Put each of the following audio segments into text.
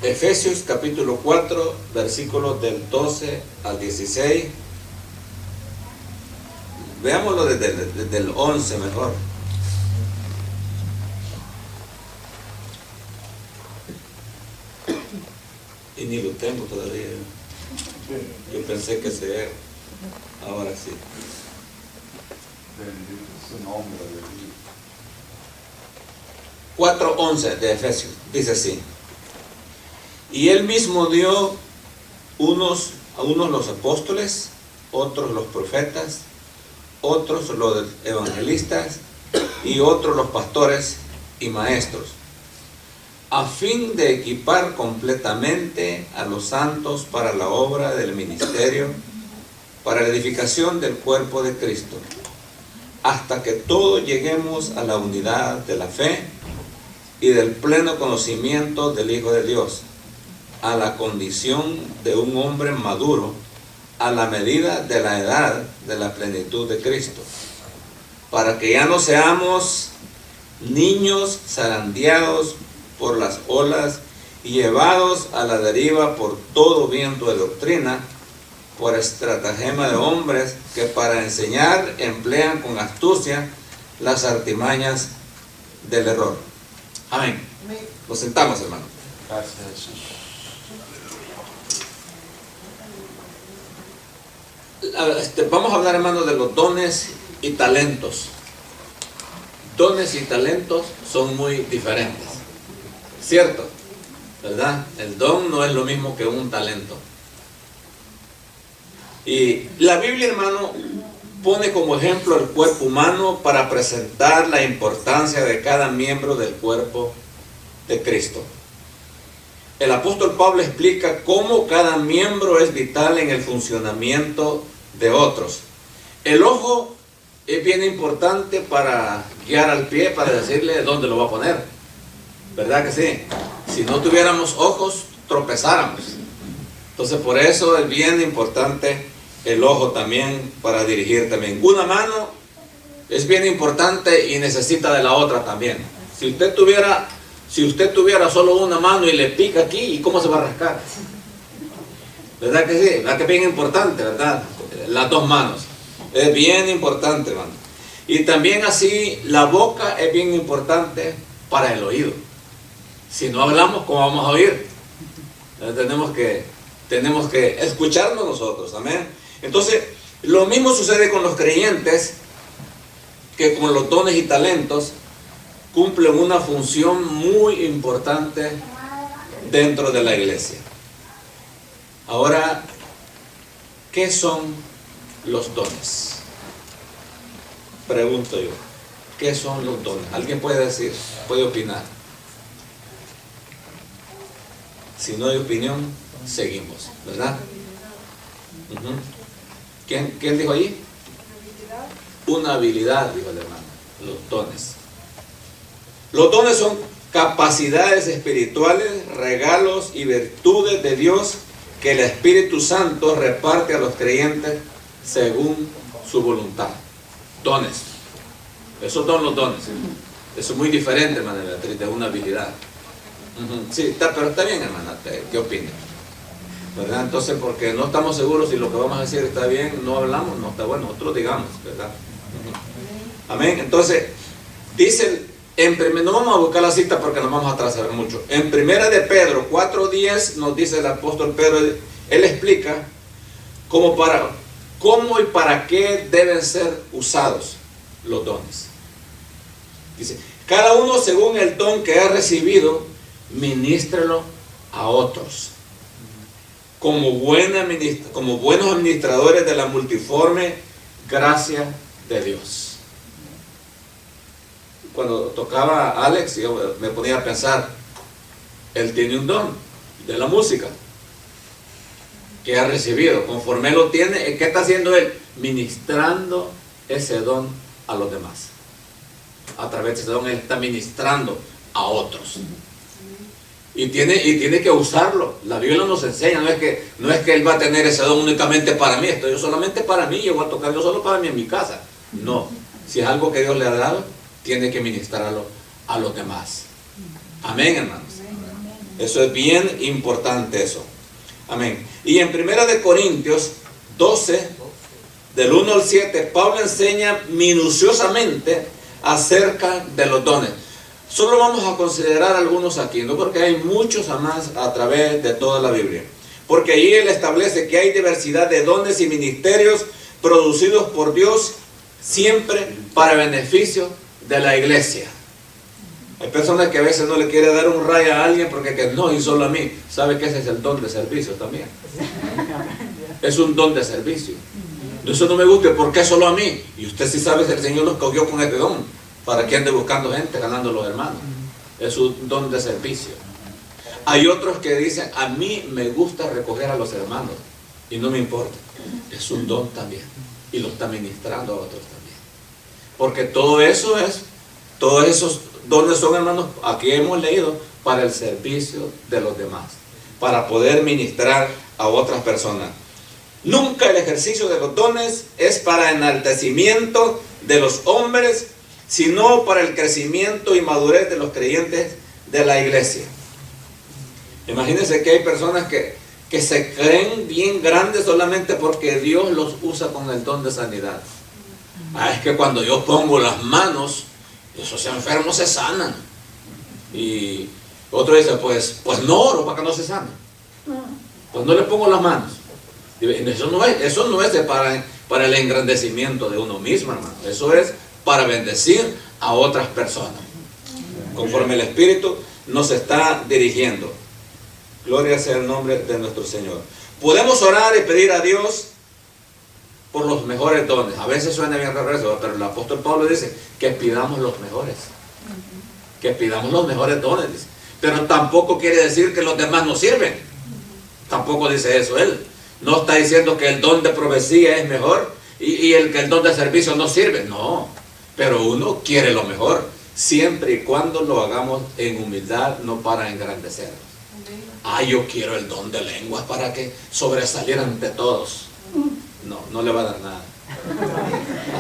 Efesios capítulo 4, versículos del 12 al 16. Veámoslo desde el 11 mejor. Y ni lo tengo todavía. Yo pensé que se... Ahora sí. Bendito es su nombre de Dios. 4:11 de Efesios. Dice así. Y él mismo dio a unos los apóstoles, otros los profetas, otros los evangelistas y otros los pastores y maestros, a fin de equipar completamente a los santos para la obra del ministerio, para la edificación del cuerpo de Cristo, hasta que todos lleguemos a la unidad de la fe y del pleno conocimiento del Hijo de Dios, a la condición de un hombre maduro, a la medida de la edad de la plenitud de Cristo, para que ya no seamos niños zarandeados por las olas y llevados a la deriva por todo viento de doctrina, por estratagema de hombres que para enseñar emplean con astucia las artimañas del error. Amén. Nos sentamos, hermano. Gracias, Jesús. Vamos a hablar, hermano, de los dones y talentos. Dones y talentos son muy diferentes, ¿cierto? ¿Verdad? El don no es lo mismo que un talento. Y la Biblia, hermano, pone como ejemplo el cuerpo humano para presentar la importancia de cada miembro del cuerpo de Cristo. El apóstol Pablo explica cómo cada miembro es vital en el funcionamiento de otros. El ojo es bien importante para guiar al pie, para decirle dónde lo va a poner. ¿Verdad que sí? Si no tuviéramos ojos, tropezáramos. Entonces por eso es bien importante el ojo también para dirigir también. Una mano es bien importante y necesita de la otra también. Si usted tuviera solo una mano y le pica aquí, ¿y cómo se va a rascar? ¿Verdad que sí? ¿Verdad que es bien importante, verdad? Las dos manos. Es bien importante, hermano. Y también así, la boca es bien importante para el oído. Si no hablamos, ¿cómo vamos a oír? Tenemos que escucharnos nosotros, amén. Entonces, lo mismo sucede con los creyentes, que con los dones y talentos cumplen una función muy importante dentro de la iglesia. Ahora, ¿qué son los dones? Pregunto yo, ¿qué son los dones? ¿Alguien puede decir, puede opinar? Si no hay opinión, seguimos, ¿verdad? ¿Quién dijo allí? Una habilidad, dijo el hermano, los dones. Los dones son capacidades espirituales, regalos y virtudes de Dios que el Espíritu Santo reparte a los creyentes según su voluntad. Dones. Esos son los dones. Eso es muy diferente, hermana Beatriz, de una habilidad. Sí, pero está bien, hermana. ¿Qué opina? ¿Verdad? Entonces, porque no estamos seguros si lo que vamos a decir está bien, no hablamos, no está bueno, nosotros digamos, ¿verdad? Amén. Entonces, dice, no vamos a buscar la cita porque nos vamos a atrasar mucho. En primera de Pedro 4:10 nos dice el apóstol Pedro, él explica cómo y para qué deben ser usados los dones. Dice, cada uno según el don que ha recibido, ministrelo a otros, como buenos administradores de la multiforme gracia de Dios. Cuando tocaba Alex, yo me ponía a pensar, él tiene un don de la música que ha recibido, conforme él lo tiene, ¿qué está haciendo él? Ministrando ese don a los demás. A través de ese don él está ministrando a otros. Y tiene que usarlo. La Biblia nos enseña, no es que él va a tener ese don únicamente para mí, esto yo solamente para mí, yo voy a tocar yo solo para mí en mi casa. No, si es algo que Dios le ha dado, tiene que ministrarlo a los demás. Amén, hermanos. Eso es bien importante eso. Amén. Y en 1 de Corintios 12, del 1 al 7, Pablo enseña minuciosamente acerca de los dones. Solo vamos a considerar algunos aquí, no porque hay muchos más a través de toda la Biblia. Porque ahí él establece que hay diversidad de dones y ministerios producidos por Dios siempre para beneficio de la iglesia. Hay personas que a veces no le quieren dar un rayo a alguien porque que no, y solo a mí. ¿Sabe que ese es el don de servicio también? Es un don de servicio. Eso no me gusta, ¿por qué solo a mí? Y usted sí sabe que el Señor nos cogió con este don, para que ande buscando gente, ganando los hermanos. Es un don de servicio. Hay otros que dicen, a mí me gusta recoger a los hermanos, y no me importa. Es un don también, y lo está ministrando a otros también. Porque todo eso es, todos esos dones son, hermanos, aquí hemos leído, para el servicio de los demás, para poder ministrar a otras personas. Nunca el ejercicio de los dones es para enaltecimiento de los hombres, sino para el crecimiento y madurez de los creyentes de la iglesia. Imagínense que hay personas que se creen bien grandes solamente porque Dios los usa con el don de sanidad. Es que cuando yo pongo las manos, esos enfermos se sanan. Y otro dice, pues no oro para que no se sanen. Pues no le pongo las manos. Eso no es para el engrandecimiento de uno mismo, hermano. Eso es para bendecir a otras personas, conforme el Espíritu nos está dirigiendo. Gloria sea el nombre de nuestro Señor. Podemos orar y pedir a Dios por los mejores dones. A veces suena bien raro eso, pero el apóstol Pablo dice que pidamos los mejores. Que pidamos los mejores dones. Dice. Pero tampoco quiere decir que los demás no sirven. Tampoco dice eso él. No está diciendo que el don de profecía es mejor y que el don de servicio no sirve. No, pero uno quiere lo mejor, siempre y cuando lo hagamos en humildad, no para engrandecernos. Yo quiero el don de lenguas para que sobresalir ante todos. No le va a dar nada.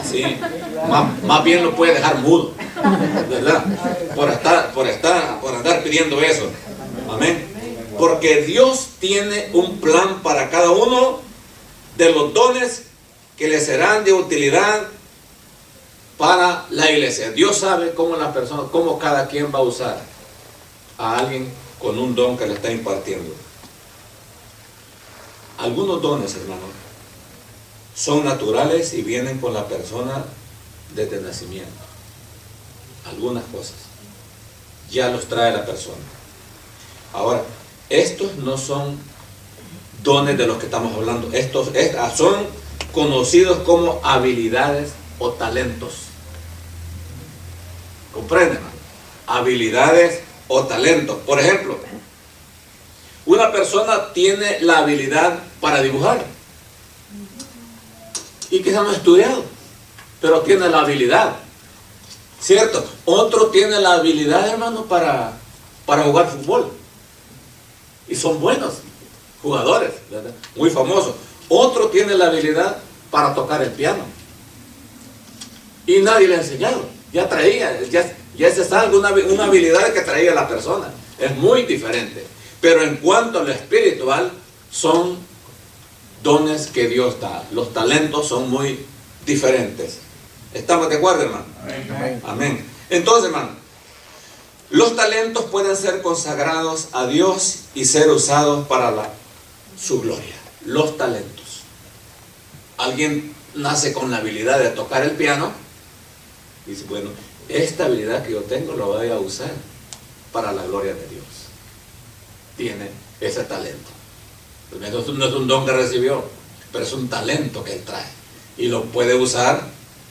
Así, más bien lo puede dejar mudo, ¿verdad? Por andar pidiendo eso. Amén. Porque Dios tiene un plan para cada uno de los dones que le serán de utilidad para la iglesia. Dios sabe cómo las personas, cómo cada quien va a usar a alguien con un don que le está impartiendo. Algunos dones, hermanos, son naturales y vienen con la persona desde el nacimiento. Algunas cosas ya los trae la persona. Ahora, estos no son dones de los que estamos hablando. Estos son conocidos como habilidades o talentos. ¿Comprenden? Habilidades o talentos. Por ejemplo, una persona tiene la habilidad para dibujar. Y quizá no ha estudiado, pero tiene la habilidad. ¿Cierto? Otro tiene la habilidad, hermano, para jugar fútbol. Y son buenos jugadores, ¿verdad? Muy famosos. Otro tiene la habilidad para tocar el piano. Y nadie le ha enseñado. Ya traía, ya es algo, una habilidad que traía la persona. Es muy diferente. Pero en cuanto a lo espiritual, son dones que Dios da. Los talentos son muy diferentes. ¿Estamos de acuerdo, hermano? Amén. Amén. Entonces, hermano, los talentos pueden ser consagrados a Dios y ser usados para su gloria. Los talentos. Alguien nace con la habilidad de tocar el piano y dice, bueno, esta habilidad que yo tengo la voy a usar para la gloria de Dios. Tiene ese talento. No es un don que recibió, pero es un talento que él trae y lo puede usar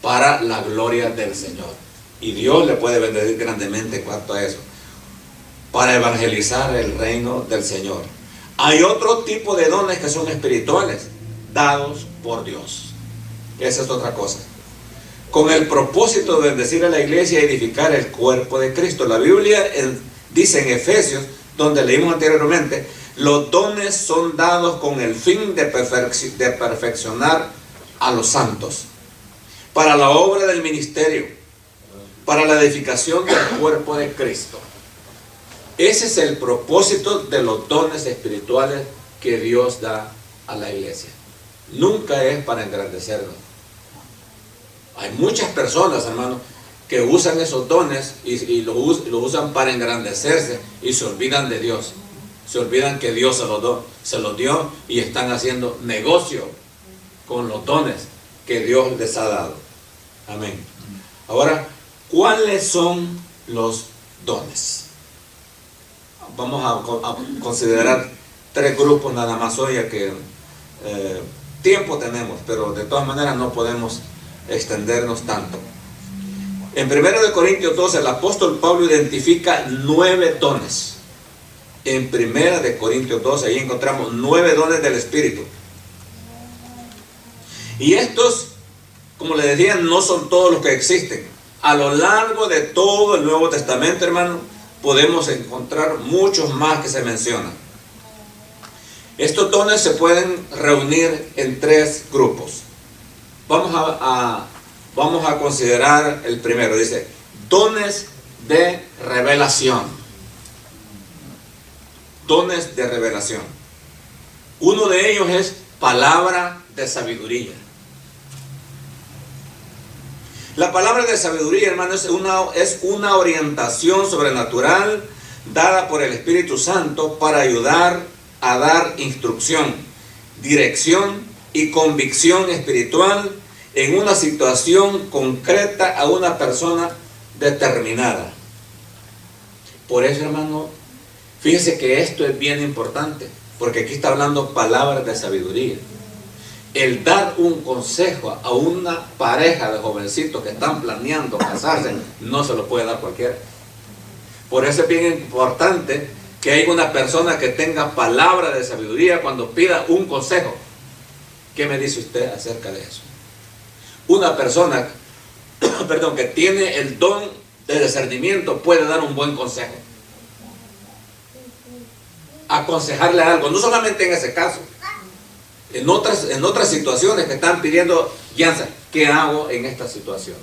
para la gloria del Señor. Y Dios le puede bendecir grandemente en cuanto a eso, para evangelizar el reino del Señor. Hay otro tipo de dones que son espirituales, dados por Dios. Esa es otra cosa. Con el propósito de bendecir a la iglesia y edificar el cuerpo de Cristo. La Biblia dice en Efesios, donde leímos anteriormente, los dones son dados con el fin de perfeccionar a los santos, para la obra del ministerio, para la edificación del cuerpo de Cristo. Ese es el propósito de los dones espirituales que Dios da a la iglesia. Nunca es para engrandecernos. Hay muchas personas, hermanos, que usan esos dones y lo usan para engrandecerse y se olvidan de Dios. Se olvidan que Dios se los dio y están haciendo negocio con los dones que Dios les ha dado. Amén. Ahora, ¿cuáles son los dones? Vamos a considerar 3 grupos nada más hoy, ya que tiempo tenemos, pero de todas maneras no podemos extendernos tanto. En 1 Corintios 12, el apóstol Pablo identifica 9 dones. En 1 Corintios 12, ahí encontramos 9 dones del Espíritu. Y estos, como les decía, no son todos los que existen. A lo largo de todo el Nuevo Testamento, hermano, podemos encontrar muchos más que se mencionan. Estos dones se pueden reunir en 3 grupos. Vamos a considerar el primero. Dice, dones de revelación. Dones de revelación. Uno de ellos es palabra de sabiduría. La palabra de sabiduría, hermano, es una orientación sobrenatural dada por el Espíritu Santo para ayudar a dar instrucción, dirección y convicción espiritual en una situación concreta a una persona determinada. Por eso, hermano, fíjese que esto es bien importante, porque aquí está hablando palabras de sabiduría. El dar un consejo a una pareja de jovencitos que están planeando casarse, no se lo puede dar cualquiera. Por eso es bien importante que haya una persona que tenga palabra de sabiduría cuando pida un consejo. ¿Qué me dice usted acerca de eso? Una persona, que tiene el don de discernimiento puede dar un buen consejo. Aconsejarle algo, no solamente en ese caso. En otras situaciones que están pidiendo guianza, ¿qué hago en esta situación?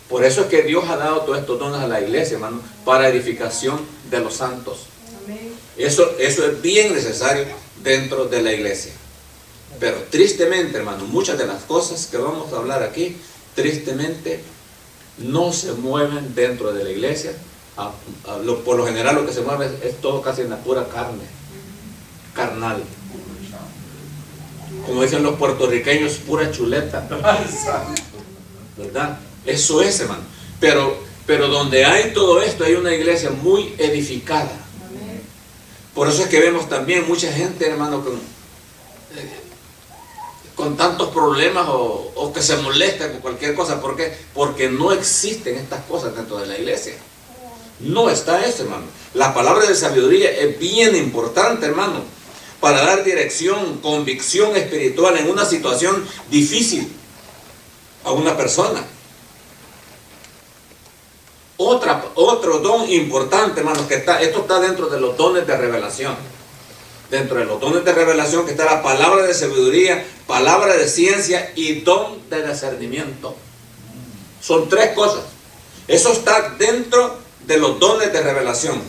Por eso es que Dios ha dado todos estos dones a la iglesia, hermano, para edificación de los santos. Eso es bien necesario dentro de la iglesia. Pero tristemente, hermano, muchas de las cosas que vamos a hablar aquí, tristemente, no se mueven dentro de la iglesia. Por lo general lo que se mueve es todo casi en la pura carne, carnal. Como dicen los puertorriqueños, pura chuleta, ¿verdad? Eso es, hermano. Pero donde hay todo esto, hay una iglesia muy edificada. Por eso es que vemos también mucha gente, hermano, con tantos problemas o que se molesta con cualquier cosa. ¿Por qué? Porque no existen estas cosas dentro de la iglesia. No está eso, hermano. La palabra de sabiduría es bien importante, hermano, para dar dirección, convicción espiritual en una situación difícil a una persona. Otro don importante, hermanos, esto está dentro de los dones de revelación. Dentro de los dones de revelación que está la palabra de sabiduría, palabra de ciencia y don de discernimiento. Son 3 cosas. Eso está dentro de los dones de revelación.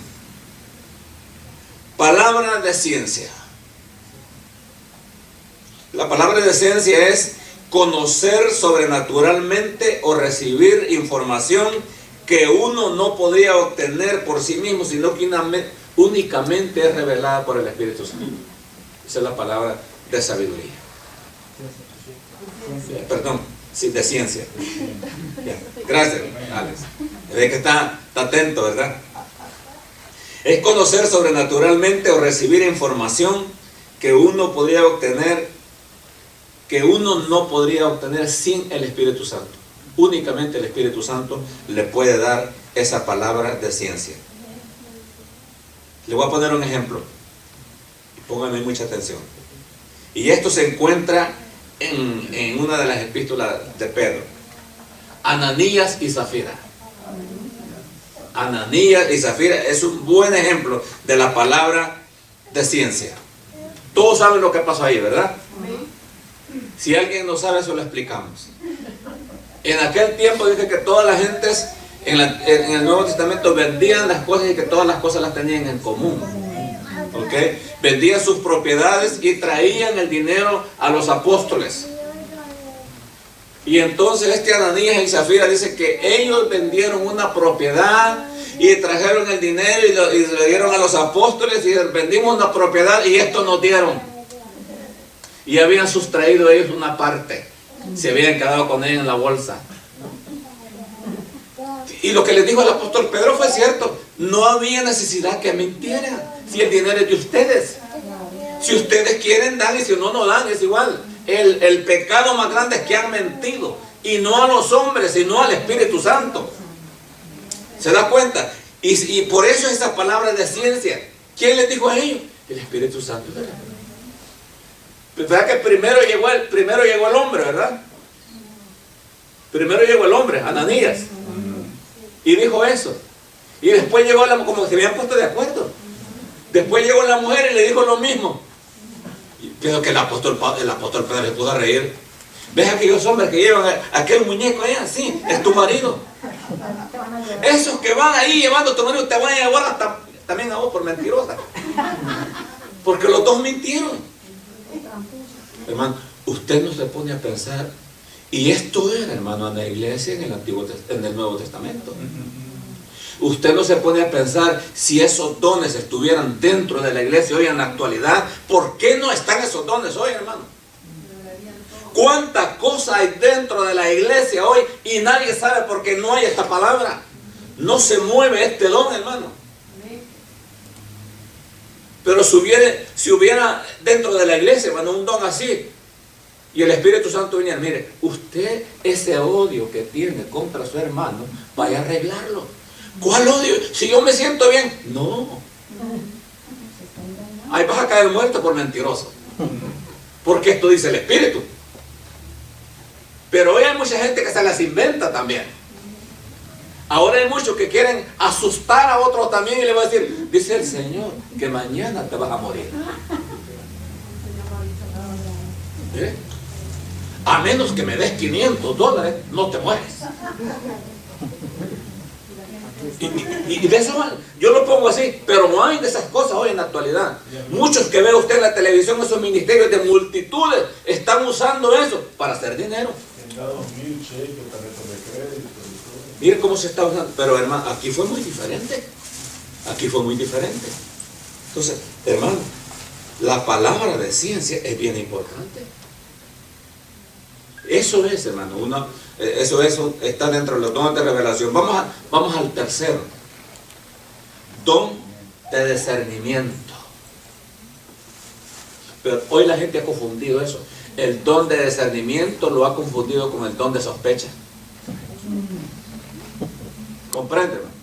Palabra de ciencia. La palabra de ciencia es conocer sobrenaturalmente o recibir información que uno no podría obtener por sí mismo, sino que únicamente es revelada por el Espíritu Santo. Esa es la palabra de sabiduría. Perdón, sí, de ciencia. Gracias, Alex. Ve que está atento, ¿verdad? Es conocer sobrenaturalmente o recibir información que uno no podría obtener sin el Espíritu Santo. Únicamente el Espíritu Santo le puede dar esa palabra de ciencia. Le voy a poner un ejemplo. Pónganme mucha atención. Y esto se encuentra en una de las epístolas de Pedro. Ananías y Zafira. Ananías y Zafira es un buen ejemplo de la palabra de ciencia. Todos saben lo que pasó ahí, ¿verdad? Si alguien no sabe, eso lo explicamos. En aquel tiempo dice que todas las gentes En el Nuevo Testamento vendían las cosas y que todas las cosas las tenían en común. ¿Ok? Vendían sus propiedades y traían el dinero a los apóstoles. Y entonces Ananías y Zafira dice que ellos vendieron una propiedad y trajeron el dinero y le dieron a los apóstoles y vendimos una propiedad y esto nos dieron. Y habían sustraído ellos una parte. Se habían quedado con ella en la bolsa. Y lo que les dijo el apóstol Pedro fue cierto. No había necesidad que mintieran. Si el dinero es de ustedes. Si ustedes quieren dan y si no, no dan. Es igual. El pecado más grande es que han mentido. Y no a los hombres, sino al Espíritu Santo. ¿Se da cuenta? Y por eso esa palabra de ciencia. ¿Quién les dijo a ellos? El Espíritu Santo. ¿Verdad que primero llegó el hombre, verdad? Primero llegó el hombre, Ananías. Y dijo eso. Y después llegó como se habían puesto de acuerdo. Después llegó la mujer y le dijo lo mismo. Creo que el apóstol Pedro se pudo reír. ¿Ves aquellos hombres que llevan aquel muñeco allá? Sí, es tu marido. Esos que van ahí llevando a tu marido te van a llevar hasta, también a vos por mentirosa. Porque los dos mintieron. Hermano, usted no se pone a pensar. Y esto era, hermano, en la iglesia en el Nuevo Testamento. Usted no se pone a pensar si esos dones estuvieran dentro de la iglesia hoy en la actualidad. ¿Por qué no están esos dones hoy, hermano? ¿Cuántas cosas hay dentro de la iglesia hoy y nadie sabe porque no hay esta palabra? No se mueve este don, hermano. Pero si hubiera dentro de la iglesia, hermano, un don así, y el Espíritu Santo venía, mire, usted ese odio que tiene contra su hermano, vaya a arreglarlo. ¿Cuál odio? Si yo me siento bien. No. Ahí vas a caer muerto por mentiroso. Porque esto dice el Espíritu. Pero hoy hay mucha gente que se las inventa también. Ahora hay muchos que quieren asustar a otros también y le va a decir, dice el Señor, que mañana te vas a morir. ¿Eh? A menos que me des $500, no te mueres. Y de esa manera, yo lo pongo así, pero no hay de esas cosas hoy en la actualidad. Muchos que ve usted en la televisión, esos ministerios de multitudes, están usando eso para hacer dinero. Mire cómo se está usando. Pero hermano, aquí fue muy diferente. Aquí fue muy diferente. Entonces, hermano, la palabra de ciencia es bien importante. Eso es, hermano, eso está dentro de los dones de revelación. Vamos al tercero. Don de discernimiento. Pero hoy la gente ha confundido eso. El don de discernimiento lo ha confundido con el don de sospecha. ¿Comprende, hermano?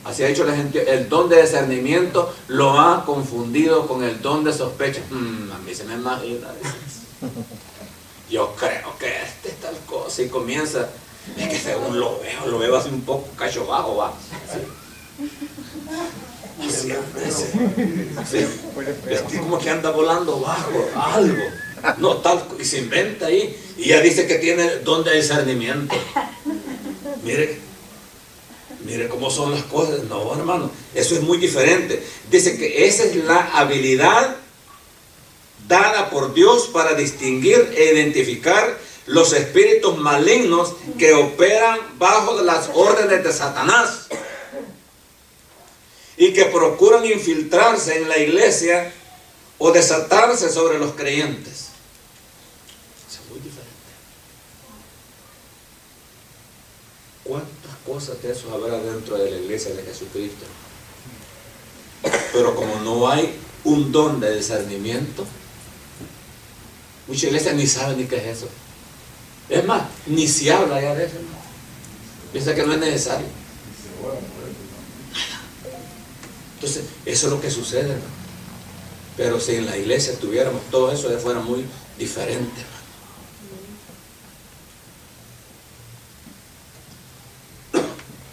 Así ha dicho la gente, el don de discernimiento lo ha confundido con el don de sospecha. A mí se me imagina. Yo creo que este es tal cosa y comienza, es que según lo veo así un poco cacho bajo, va. Así anda ese. Sí. Es como que anda volando bajo, algo. No, tal, y se inventa ahí. Y ya dice que tiene don de discernimiento. Mire cómo son las cosas. No, hermano, eso es muy diferente. Dice que esa es la habilidad dada por Dios para distinguir e identificar los espíritus malignos que operan bajo las órdenes de Satanás y que procuran infiltrarse en la iglesia o desatarse sobre los creyentes. Eso es muy diferente. ¿Cuántas cosas de eso habrá dentro de la iglesia de Jesucristo? Pero como no hay un don de discernimiento, muchas iglesias ni saben ni qué es eso. Es más, ni se habla ya de eso. Piensa que no es necesario. Entonces, eso es lo que sucede, hermano. Pero si en la iglesia tuviéramos todo eso, ya fuera muy diferente, hermano.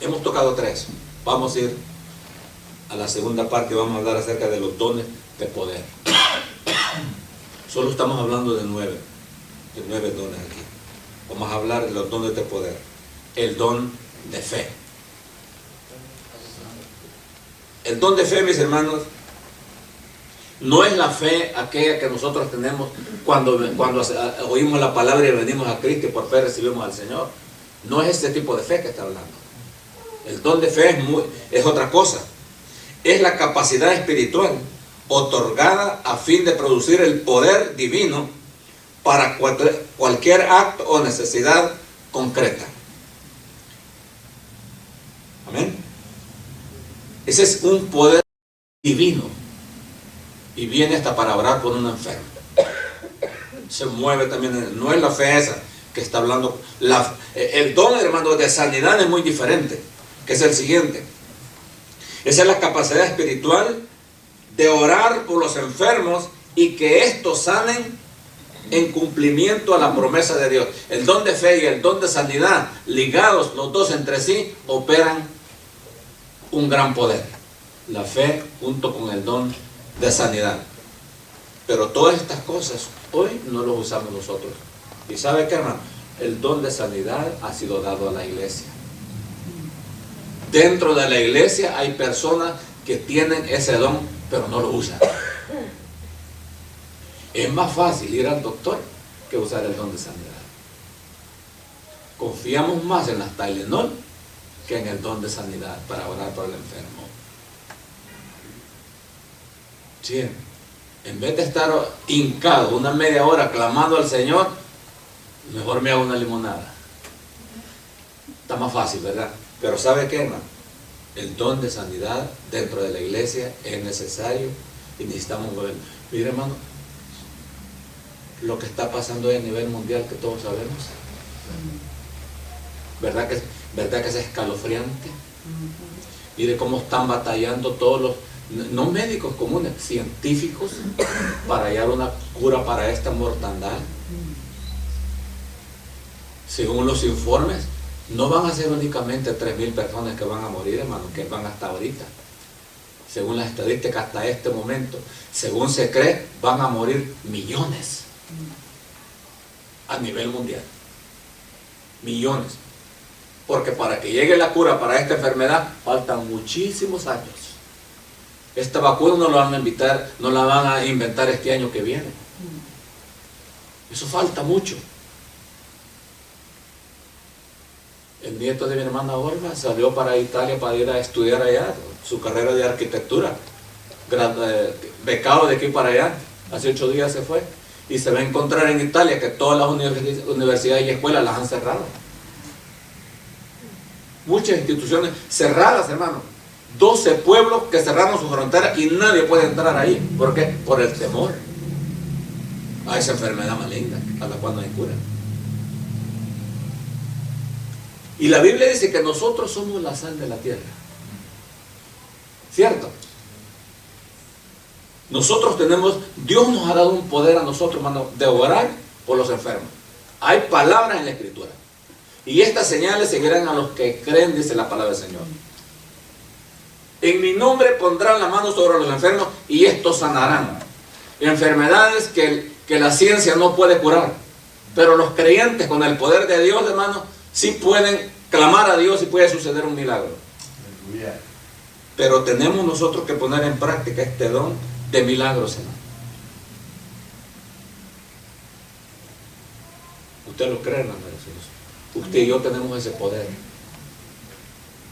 Hemos tocado 3. Vamos a ir a la segunda parte y vamos a hablar acerca de los dones de poder. Solo estamos hablando de 9 dones aquí. Vamos a hablar de los dones de poder. El don de fe. El don de fe, mis hermanos, no es la fe aquella que nosotros tenemos cuando oímos la palabra y venimos a Cristo y por fe recibimos al Señor. No es ese tipo de fe que está hablando. El don de fe es otra cosa. Es la capacidad espiritual otorgada a fin de producir el poder divino para cualquier acto o necesidad concreta. Amén. Ese es un poder divino. Y viene hasta para orar por un enfermo. Se mueve también. No es la fe esa que está hablando. El don, hermano, de sanidad es muy diferente. Que es el siguiente. Esa es la capacidad espiritual de orar por los enfermos y que estos sanen en cumplimiento a la promesa de Dios. El don de fe y el don de sanidad, ligados los dos entre sí, operan un gran poder. La fe junto con el don de sanidad. Pero todas estas cosas hoy no las usamos nosotros. ¿Y sabe qué, hermano? El don de sanidad ha sido dado a la iglesia. Dentro de la iglesia hay personas que tienen ese don, pero no lo usan. Es más fácil ir al doctor que usar el don de sanidad. Confiamos más en las Tylenol que en el don de sanidad para orar por el enfermo. Sí, en vez de estar hincado una media hora clamando al Señor, mejor me hago una limonada. Está más fácil, ¿verdad? Pero ¿sabe qué, hermano? El don de sanidad dentro de la iglesia es necesario y necesitamos moverlo. Mire, hermano, lo que está pasando hoy a nivel mundial que todos sabemos. ¿Verdad que es escalofriante? Mire cómo están batallando todos los, no médicos comunes, científicos, para hallar una cura para esta mortandad. Según los informes, no van a ser únicamente 3.000 personas que van a morir, hermano, que van hasta ahorita. Según las estadísticas, hasta este momento, según se cree, van a morir millones a nivel mundial. Millones. Porque para que llegue la cura para esta enfermedad, faltan muchísimos años. Esta vacuna no la van a inventar este año que viene. Eso falta mucho. El nieto de mi hermana Olga salió para Italia para ir a estudiar allá su carrera de arquitectura, becado de aquí para allá. Hace 8 días se fue y se va a encontrar en Italia que todas las universidades y escuelas las han cerrado. Muchas instituciones cerradas, hermano. 12 pueblos que cerraron su frontera y nadie puede entrar ahí. ¿Por qué? Por el temor a esa enfermedad maligna a la cual no hay cura. Y la Biblia dice que nosotros somos la sal de la tierra. ¿Cierto? Nosotros Dios nos ha dado un poder a nosotros, hermano, de orar por los enfermos. Hay palabras en la Escritura. Y estas señales seguirán a los que creen, dice la palabra del Señor. En mi nombre pondrán la mano sobre los enfermos y estos sanarán. Enfermedades que la ciencia no puede curar. Pero los creyentes con el poder de Dios, hermano, sí pueden clamar a Dios y puede suceder un milagro. Pero tenemos nosotros que poner en práctica este don de milagros, hermano. ¿Usted lo cree, hermano? Usted y yo tenemos ese poder.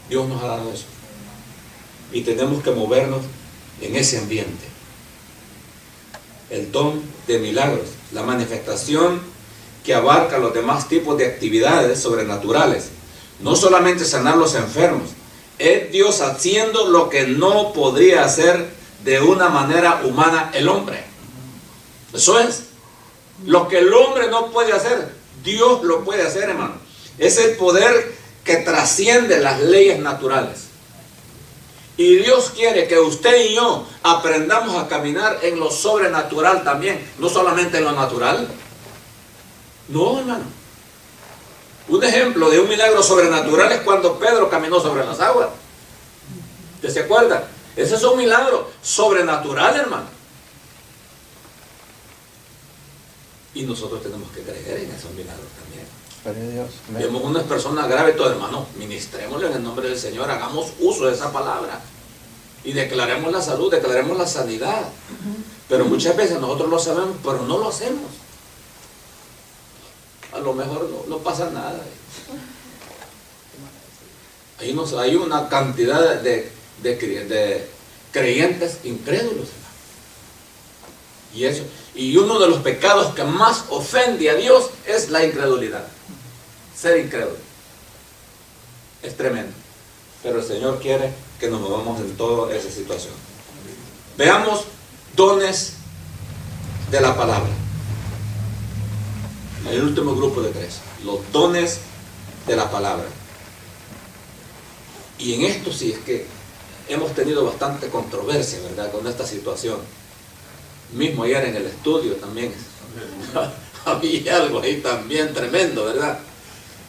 Dios nos ha dado eso. Y tenemos que movernos en ese ambiente. El don de milagros, la manifestación que abarca los demás tipos de actividades sobrenaturales. No solamente sanar los enfermos, es Dios haciendo lo que no podría hacer de una manera humana el hombre. Eso es. Lo que el hombre no puede hacer, Dios lo puede hacer, hermano. Es el poder que trasciende las leyes naturales. Y Dios quiere que usted y yo aprendamos a caminar en lo sobrenatural también, no solamente en lo natural. No, hermano. Un ejemplo de un milagro sobrenatural es cuando Pedro caminó sobre las aguas. ¿Usted se acuerda? Ese es un milagro sobrenatural, hermano. Y nosotros tenemos que creer en esos milagros también. Vemos unas personas graves, todo, hermano, ministrémosle en el nombre del Señor, hagamos uso de esa palabra. Y declaremos la salud, declaremos la sanidad. Pero muchas veces nosotros lo sabemos, pero no lo hacemos. A lo mejor no pasa nada. Hay una cantidad de creyentes incrédulos. Y uno de los pecados que más ofende a Dios es la incredulidad. Ser incrédulo. Es tremendo. Pero el Señor quiere que nos movamos en toda esa situación. Veamos dones de la palabra. El último grupo de 3. Los dones de la palabra. Y en esto sí es que hemos tenido bastante controversia, ¿verdad?, con esta situación. Mismo ayer en el estudio también había algo ahí también tremendo, ¿verdad?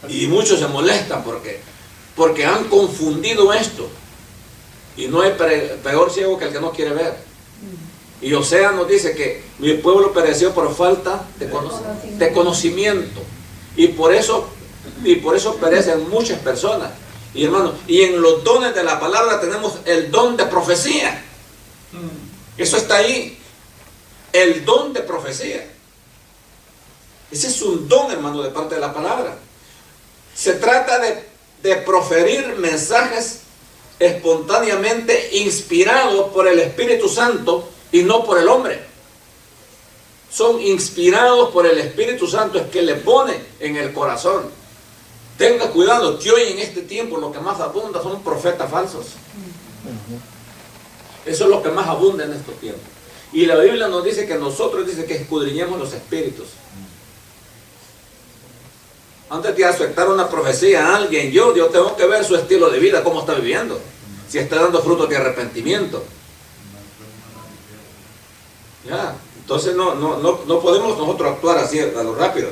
Y muchos se molestan porque han confundido esto. Y no hay peor ciego que el que no quiere ver. Y Oseas nos dice que mi pueblo pereció por falta de conocimiento. Y por eso perecen muchas personas. Y hermanos, y en los dones de la palabra tenemos el don de profecía. Eso está ahí. El don de profecía. Ese es un don, hermano, de parte de la palabra. Se trata de proferir mensajes espontáneamente inspirados por el Espíritu Santo y no por el hombre. Son inspirados por el Espíritu Santo, es que le pone en el corazón. Tenga cuidado que hoy en este tiempo lo que más abunda son profetas falsos. Eso es lo que más abunda en estos tiempos. Y la Biblia nos dice que nosotros dice que escudriñemos los espíritus. Antes de aceptar una profecía a alguien, yo tengo que ver su estilo de vida, cómo está viviendo, si está dando frutos de arrepentimiento. Ya, entonces no podemos nosotros actuar así a lo rápido.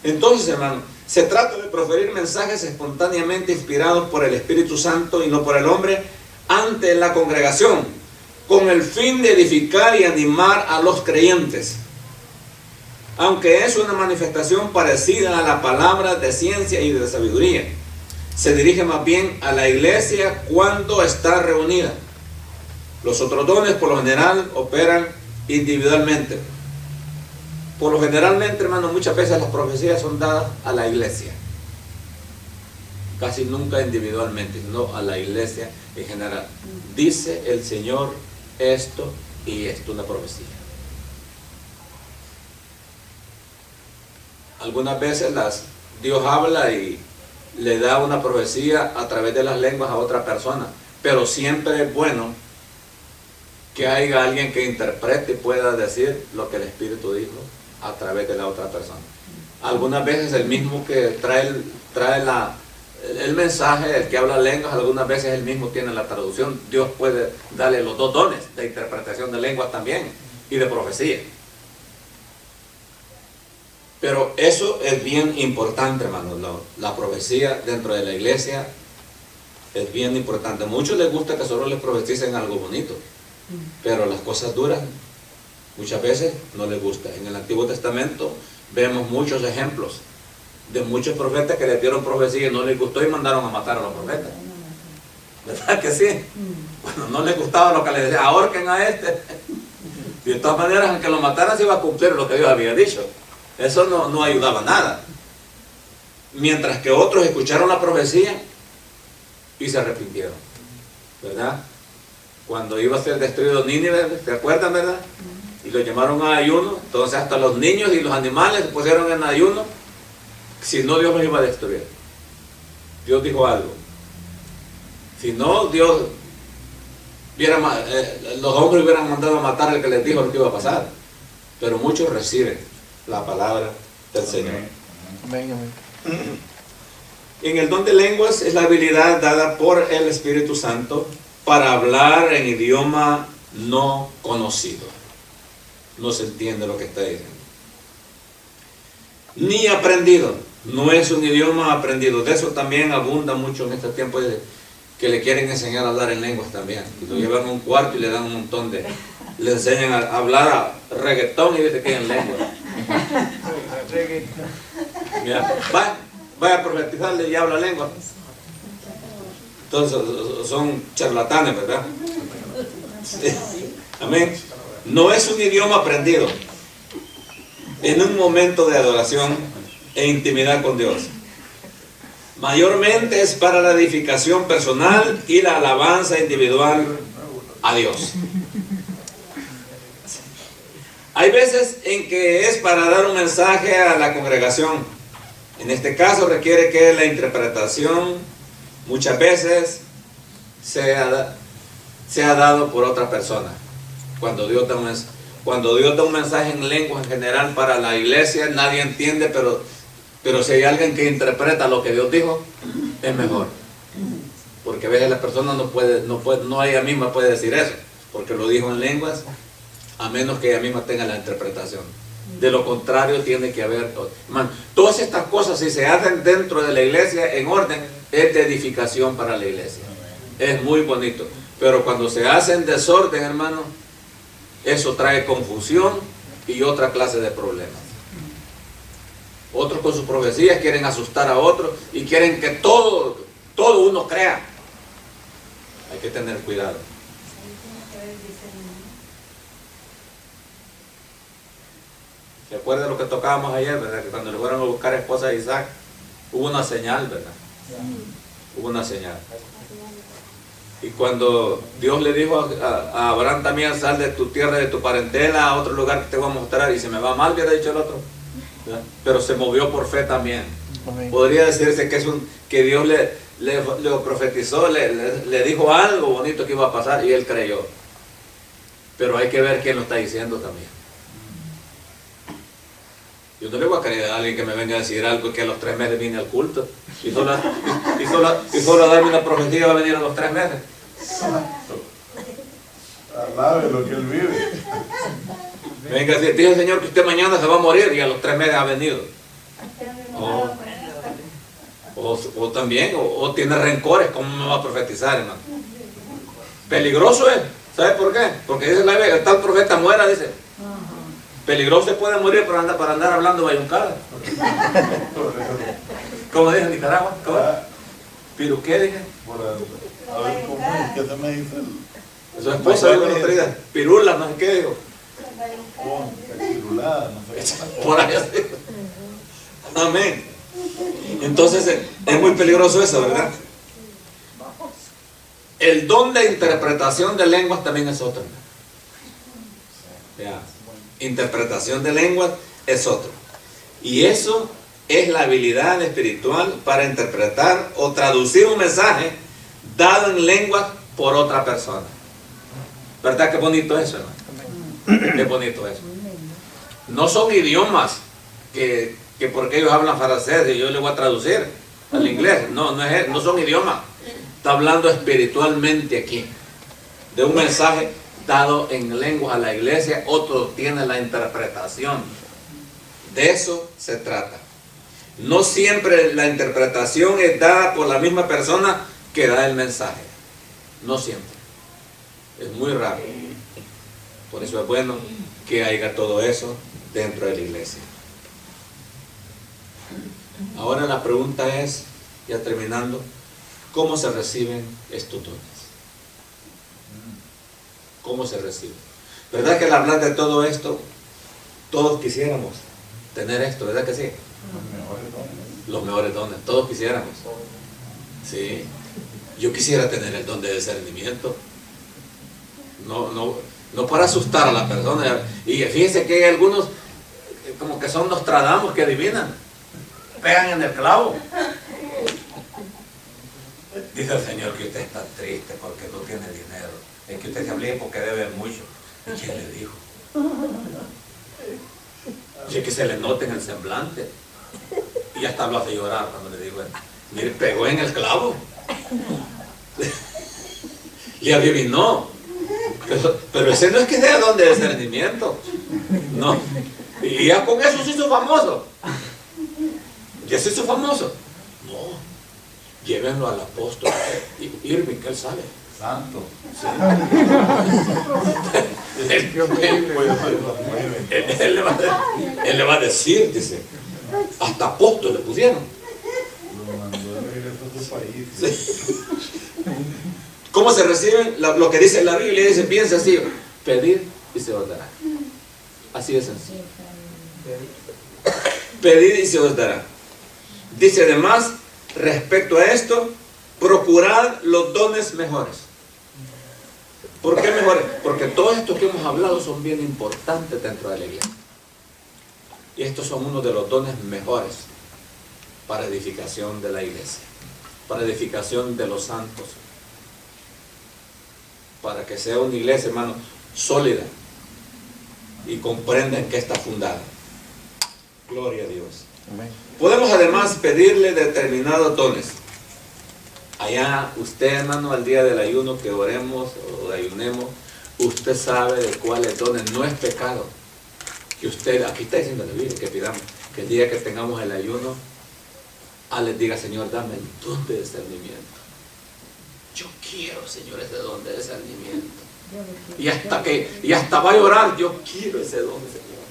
Entonces, hermano, se trata de proferir mensajes espontáneamente inspirados por el Espíritu Santo y no por el hombre ante la congregación, con el fin de edificar y animar a los creyentes. Aunque es una manifestación parecida a la palabra de ciencia y de sabiduría, se dirige más bien a la iglesia cuando está reunida. Los otros dones por lo general operan individualmente. Por lo generalmente, hermano, muchas veces las profecías son dadas a la iglesia. Casi nunca individualmente, sino a la iglesia en general. Dice el Señor esto y esto, una profecía. Algunas veces Dios habla y le da una profecía a través de las lenguas a otra persona, pero siempre es bueno que haya alguien que interprete y pueda decir lo que el Espíritu dijo a través de la otra persona. Algunas veces el mismo que trae el mensaje, el que habla lenguas, algunas veces el mismo tiene la traducción. Dios puede darle los dos dones de interpretación de lenguas también y de profecía. Pero eso es bien importante, hermano. La profecía dentro de la iglesia es bien importante. A muchos les gusta que solo les profeticen algo bonito, pero las cosas duras muchas veces no les gusta. En el Antiguo Testamento vemos muchos ejemplos de muchos profetas que les dieron profecía y no les gustó y mandaron a matar a los profetas. ¿Verdad que sí? Bueno, no les gustaba lo que les decía, ahorquen a este. Y de todas maneras, aunque lo mataran, se iba a cumplir lo que Dios había dicho. Eso no ayudaba nada. Mientras que otros escucharon la profecía y se arrepintieron. ¿Verdad? Cuando iba a ser destruido Nínive, ¿se acuerdan, verdad? Y lo llamaron a ayuno. Entonces hasta los niños y los animales se pusieron en ayuno. Si no, Dios los iba a destruir. Dios dijo algo. Si no, Dios los hombres hubieran mandado a matar al que les dijo lo que iba a pasar. Pero muchos reciben la palabra del Señor. Amén, amén. En el don de lenguas es la habilidad dada por el Espíritu Santo para hablar en idioma no conocido. No se entiende lo que está diciendo. Ni aprendido. No es un idioma aprendido. De eso también abunda mucho en este tiempo, que le quieren enseñar a hablar en lenguas también. Y lo llevan a un cuarto y le dan un montón de... Le enseñan a hablar a reggaetón y dice que en lengua. Mira, vaya a profetizarle y habla lengua. Entonces son charlatanes, ¿verdad? Amén. No es un idioma aprendido en un momento de adoración e intimidad con Dios. Mayormente es para la edificación personal y la alabanza individual a Dios. Hay veces en que es para dar un mensaje a la congregación. En este caso requiere que la interpretación muchas veces sea dado por otra persona. Cuando Dios da un mensaje en lengua en general para la iglesia, nadie entiende, pero si hay alguien que interpreta lo que Dios dijo, es mejor. Porque a veces la persona no ella misma puede decir eso, porque lo dijo en lenguas, a menos que ella misma tenga la interpretación. De lo contrario, tiene que haber... todas estas cosas, si se hacen dentro de la iglesia en orden, es de edificación para la iglesia. Es muy bonito. Pero cuando se hace en desorden, hermano, eso trae confusión y otra clase de problemas. Otros con sus profecías quieren asustar a otros y quieren que todo uno crea. Hay que tener cuidado. ¿Se acuerda de lo que tocábamos ayer, verdad? Que cuando le fueron a buscar esposa a Isaac, hubo una señal, ¿verdad? Hubo una señal. Y cuando Dios le dijo a Abraham también, sal de tu tierra, de tu parentela, a otro lugar que te voy a mostrar, y si me va mal, hubiera dicho el otro. ¿Verdad? Pero se movió por fe también. Amén. Podría decirse que Dios le profetizó, le dijo algo bonito que iba a pasar y él creyó. Pero hay que ver quién lo está diciendo también. Yo no le voy a creer a alguien que me venga a decir algo que a los 3 meses vine al culto y solo a darme una profecía va a venir a los 3 meses. Alabe lo que él vive. Venga a decir, dice el Señor que usted mañana se va a morir y a los 3 meses ha venido. O también, o tiene rencores, ¿cómo me va a profetizar, hermano? Peligroso es. ¿Sabe por qué? Porque dice la Biblia, el tal profeta muera, dice. Peligroso se puede morir para andar hablando bayuncada. ¿Cómo dije en Nicaragua? ¿Cómo? ¿Pero qué dije? A ver, ¿cómo es? ¿Qué se me dice? Su esposa dijo la otra día, pirula, no sé qué dijo. Pirulada, no sé qué. Por ahí así. Amén. Entonces es muy peligroso eso, ¿verdad? El don de interpretación de lenguas también es otro. Ya. Interpretación de lenguas es otro. Y eso es la habilidad espiritual para interpretar o traducir un mensaje dado en lenguas por otra persona. ¿Verdad? Qué bonito eso, hermano. Qué bonito eso. No son idiomas que porque ellos hablan francés y yo les voy a traducir al inglés. No son idiomas. Está hablando espiritualmente aquí de un mensaje dado en lenguas a la iglesia, otro tiene la interpretación. De eso se trata. No siempre la interpretación es dada por la misma persona que da el mensaje. No siempre. Es muy raro. Por eso es bueno que haya todo eso dentro de la iglesia. Ahora la pregunta es, ya terminando, ¿cómo se reciben estos dones? ¿Cómo se recibe? ¿Verdad que al hablar de todo esto, todos quisiéramos tener esto? ¿Verdad que sí? Los mejores dones, todos quisiéramos. Sí. Yo quisiera tener el don de discernimiento. No para asustar a la persona. Y fíjense que hay algunos como que son Nostradamus que adivinan. Pegan en el clavo. Dice el Señor que usted está triste porque no tiene dinero. Es que usted se aflige porque debe mucho. ¿Y quién le dijo? Y es que se le nota en el semblante. Y hasta lo hace llorar cuando le digo, mire, pegó en el clavo. Y adivinó. Pero ese no es que sea don de discernimiento. No. Y ya con eso se hizo famoso. Ya se hizo famoso. No. Llévenlo al apóstol Irving, que él sabe. Santo. Sí. Él le va a decir, dice, hasta apóstol le pusieron. Lo mandó a regresar a su país. Sí. ¿Cómo se reciben? Lo que dice la Biblia dice bien sencillo: pedir y se os dará. Así de sencillo. Pedir y se os dará. Dice además, respecto a esto, procurad los dones mejores. ¿Por qué mejores? Porque todos estos que hemos hablado son bien importantes dentro de la iglesia. Y estos son uno de los dones mejores para edificación de la iglesia, para edificación de los santos, para que sea una iglesia, hermano, sólida y comprenda en qué está fundada. Gloria a Dios. Amén. Podemos además pedirle determinados dones. Allá usted, hermano, al día del ayuno que oremos o ayunemos, usted sabe de cuáles dones. No es pecado que usted, aquí está diciendo la Biblia, que pidamos que el día que tengamos el ayuno, les diga: Señor, dame el don de discernimiento. Yo quiero, Señor, ese don de discernimiento. Y hasta va a llorar: yo quiero ese don, Señor.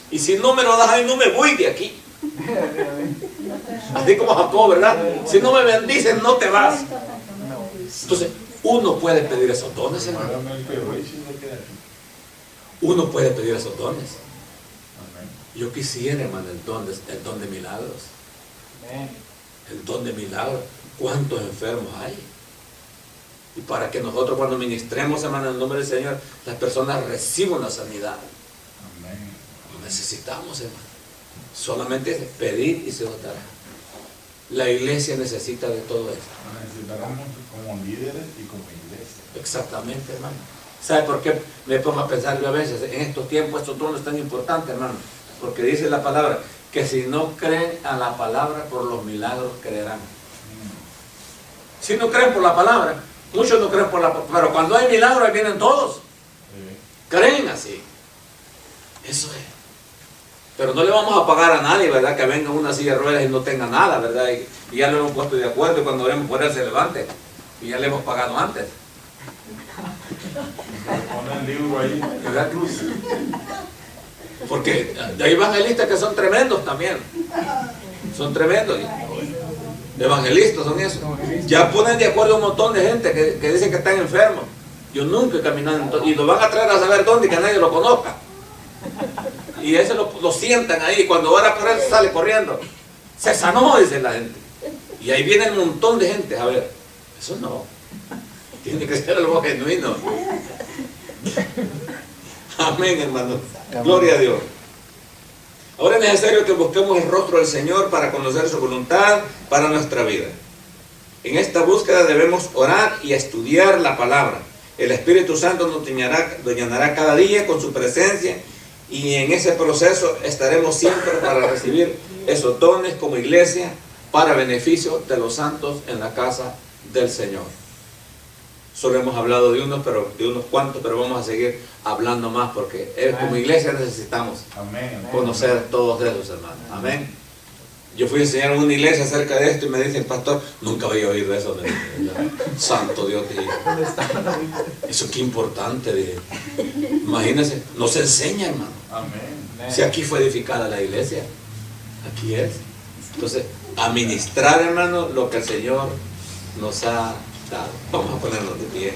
Y si no me lo das ahí, no me voy de aquí. Así como Jacob, ¿verdad? Si no me bendices, no te vas. Entonces, uno puede pedir esos dones, hermano. Uno puede pedir esos dones. Yo quisiera, hermano, el don de milagros. El don de milagros. ¿Cuántos enfermos hay? Y para que nosotros, cuando ministremos, hermano, en el nombre del Señor, las personas reciban la sanidad. Lo necesitamos, hermano. Solamente es pedir y se os dará. La iglesia necesita de todo esto. Necesitamos como líderes y como iglesia. Exactamente, hermano. ¿Sabe por qué me pongo a pensar yo a veces? En estos tiempos estos dones son tan importantes, hermano. Porque dice la palabra que si no creen a la palabra, por los milagros creerán. Si no creen por la palabra, muchos no creen por la palabra, pero cuando hay milagros, ahí vienen todos. Creen así. Eso es. Pero no le vamos a pagar a nadie, ¿verdad? Que venga una silla de ruedas y no tenga nada, ¿verdad? Y ya lo hemos puesto de acuerdo, y cuando oremos por él se levante. Y ya le hemos pagado antes. Pon el libro ahí. ¿Verdad? Porque hay evangelistas que son tremendos también. Son tremendos. Evangelistas son esos. Ya ponen de acuerdo un montón de gente que dicen que están enfermos. Yo nunca he caminado y lo van a traer a saber dónde y que nadie lo conozca. Y ese lo sientan ahí, y cuando ora por él sale corriendo. Se sanó, dice la gente. Y ahí viene un montón de gente. A ver, eso no. Tiene que ser algo genuino. Amén, hermano. Gloria a Dios. Ahora es necesario que busquemos el rostro del Señor para conocer su voluntad para nuestra vida. En esta búsqueda debemos orar y estudiar la palabra. El Espíritu Santo nos llenará cada día con su presencia, y en ese proceso estaremos siempre para recibir esos dones como iglesia para beneficio de los santos en la casa del Señor. Solo hemos hablado de unos cuantos, pero vamos a seguir hablando más porque como iglesia necesitamos conocer todos esos, hermanos. Amén. Yo fui a enseñar a una iglesia acerca de esto y me dice el pastor: nunca voy a oír de eso. Santo Dios, dije. Eso qué importante, dije. Imagínense, nos enseña, hermano. Amén. Si aquí fue edificada la iglesia, aquí es. Entonces, administrar, hermano, lo que el Señor nos ha dado. Vamos a ponernos de pie.